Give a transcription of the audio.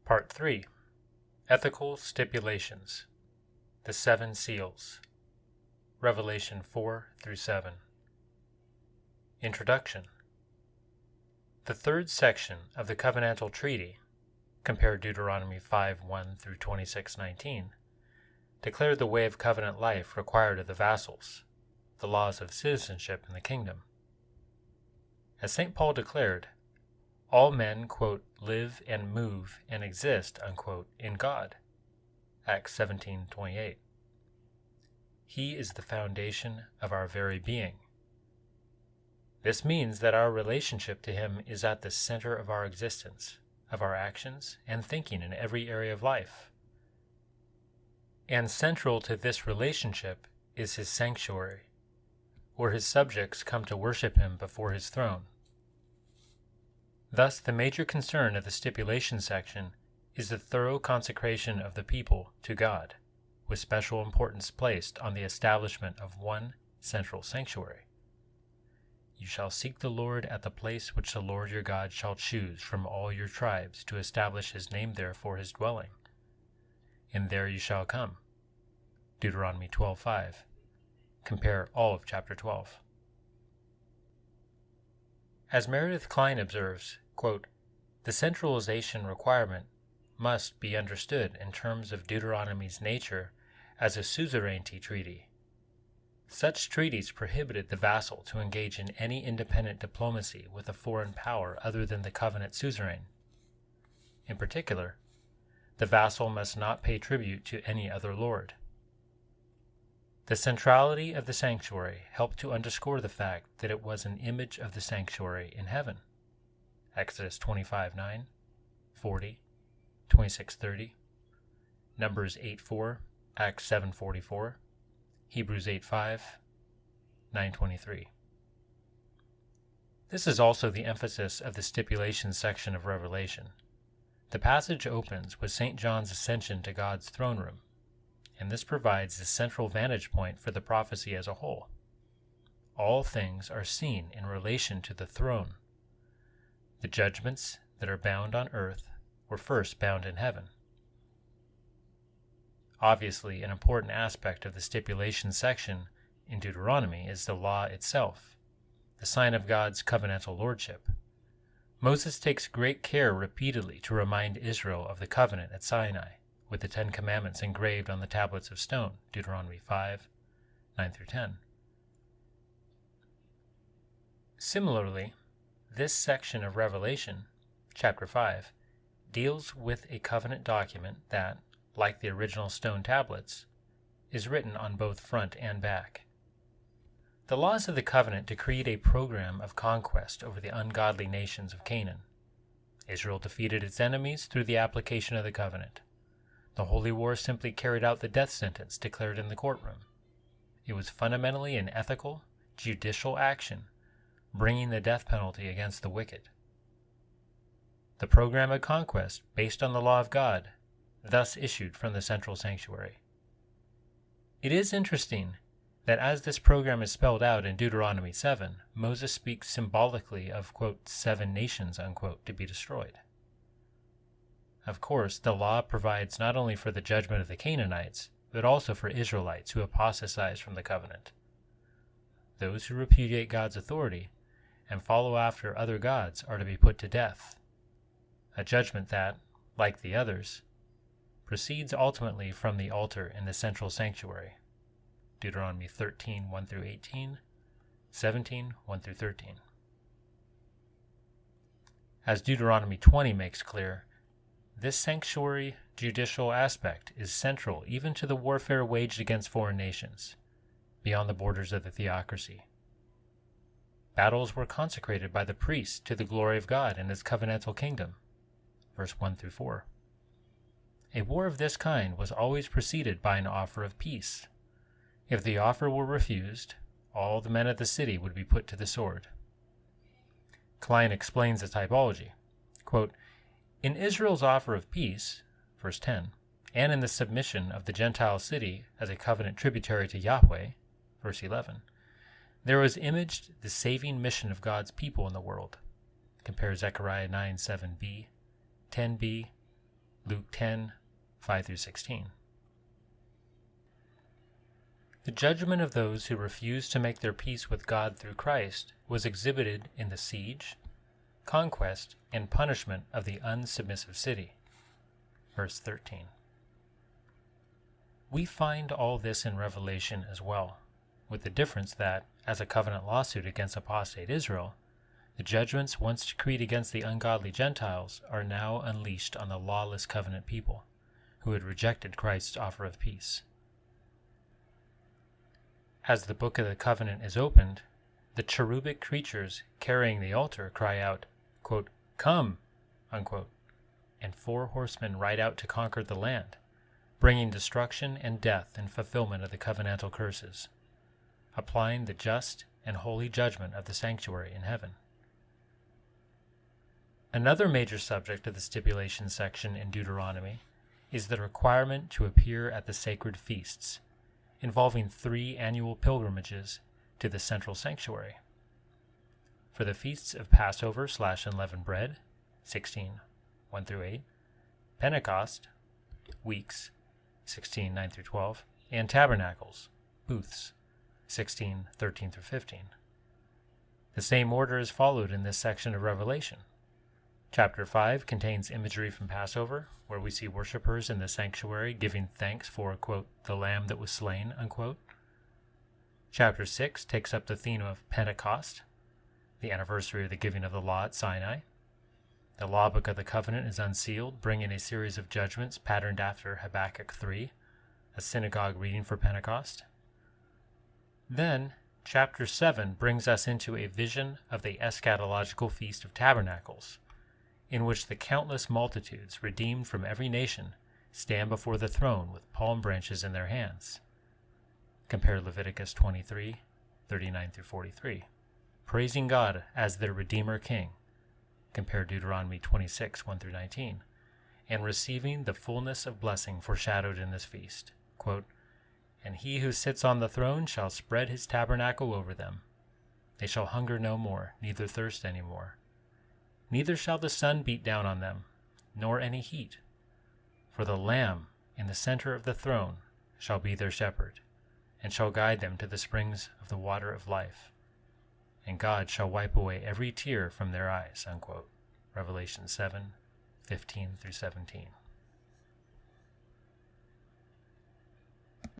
Part 3. Ethical Stipulations. The Seven Seals. Revelation 4-7. Introduction. The third section of the Covenantal Treaty, compare Deuteronomy 5:1-26:19, declared the way of covenant life required of the vassals, the laws of citizenship in the kingdom. As St. Paul declared, all men, quote, live and move and exist, unquote, in God. Acts 17:28. He is the foundation of our very being. This means that our relationship to Him is at the center of our existence, of our actions and thinking in every area of life. And central to this relationship is His sanctuary, where His subjects come to worship Him before His throne. Thus, the major concern of the stipulation section is the thorough consecration of the people to God, with special importance placed on the establishment of one central sanctuary. You shall seek the Lord at the place which the Lord your God shall choose from all your tribes to establish His name there for His dwelling. And there you shall come. Deuteronomy 12:5. Compare all of chapter 12. As Meredith Kline observes, quote, the centralization requirement must be understood in terms of Deuteronomy's nature as a suzerainty treaty. Such treaties prohibited the vassal to engage in any independent diplomacy with a foreign power other than the covenant suzerain. In particular, the vassal must not pay tribute to any other lord. The centrality of the sanctuary helped to underscore the fact that it was an image of the sanctuary in heaven. Exodus 25:9, 40, 26:30, Numbers 8:4, Acts 7:44, Hebrews 8:5, 9:23. This is also the emphasis of the stipulations section of Revelation. The passage opens with St. John's ascension to God's throne room, and this provides the central vantage point for the prophecy as a whole. All things are seen in relation to the throne. The judgments that are bound on earth were first bound in heaven. Obviously, an important aspect of the stipulation section in Deuteronomy is the law itself, the sign of God's covenantal lordship. Moses takes great care repeatedly to remind Israel of the covenant at Sinai, with the 10 Commandments engraved on the tablets of stone, Deuteronomy 5:9-10. Similarly, this section of Revelation, chapter 5, deals with a covenant document that, like the original stone tablets, is written on both front and back. The laws of the covenant decreed a program of conquest over the ungodly nations of Canaan. Israel defeated its enemies through the application of the covenant. The Holy War simply carried out the death sentence declared in the courtroom. It was fundamentally an ethical, judicial action, bringing the death penalty against the wicked. The program of conquest, based on the law of God, thus issued from the central sanctuary. It is interesting that as this program is spelled out in Deuteronomy 7, Moses speaks symbolically of, quote, 7 nations, unquote, to be destroyed. Of course, the law provides not only for the judgment of the Canaanites, but also for Israelites who apostatize from the covenant. Those who repudiate God's authority and follow after other gods are to be put to death, a judgment that, like the others, proceeds ultimately from the altar in the central sanctuary. Deuteronomy 13:1-18, 17:1-13. As Deuteronomy 20 makes clear, this sanctuary judicial aspect is central even to the warfare waged against foreign nations, beyond the borders of the theocracy. Battles were consecrated by the priests to the glory of God and His covenantal kingdom. Verse 1-4. A war of this kind was always preceded by an offer of peace. If the offer were refused, all the men of the city would be put to the sword. Kline explains the typology. Quote, in Israel's offer of peace, verse 10, and in the submission of the Gentile city as a covenant tributary to Yahweh, verse 11, there was imaged the saving mission of God's people in the world. Compare Zechariah 9:7b, 10b, Luke 10, 5-16. The judgment of those who refused to make their peace with God through Christ was exhibited in the siege, conquest, and punishment of the unsubmissive city. Verse 13. We find all this in Revelation as well, with the difference that, as a covenant lawsuit against apostate Israel, the judgments once decreed against the ungodly Gentiles are now unleashed on the lawless covenant people, who had rejected Christ's offer of peace. As the book of the covenant is opened, the cherubic creatures carrying the altar cry out, quote, "Come," unquote, and 4 horsemen ride out to conquer the land, bringing destruction and death in fulfillment of the covenantal curses, applying the just and holy judgment of the sanctuary in heaven. Another major subject of the stipulation section in Deuteronomy is the requirement to appear at the sacred feasts, involving 3 annual pilgrimages to the central sanctuary. For the feasts of Passover/unleavened bread, 16, 1-8, Pentecost, weeks, 16, 9-12, and tabernacles, booths, 16, 13-15. The same order is followed in this section of Revelation. Chapter 5 contains imagery from Passover, where we see worshipers in the sanctuary giving thanks for, quote, the lamb that was slain, unquote. Chapter 6 takes up the theme of Pentecost, the anniversary of the giving of the law at Sinai. The law book of the covenant is unsealed, bringing a series of judgments patterned after Habakkuk 3, a synagogue reading for Pentecost. Then, chapter 7 brings us into a vision of the eschatological Feast of Tabernacles, in which the countless multitudes redeemed from every nation stand before the throne with palm branches in their hands. Compare Leviticus 23, 39-43, praising God as their Redeemer King. Compare Deuteronomy 26, 1-19, and receiving the fullness of blessing foreshadowed in this feast. Quote, and he who sits on the throne shall spread his tabernacle over them. They shall hunger no more, neither thirst any more. Neither shall the sun beat down on them, nor any heat. For the Lamb in the center of the throne shall be their shepherd, and shall guide them to the springs of the water of life. And God shall wipe away every tear from their eyes. Unquote. Revelation 7, 15-17.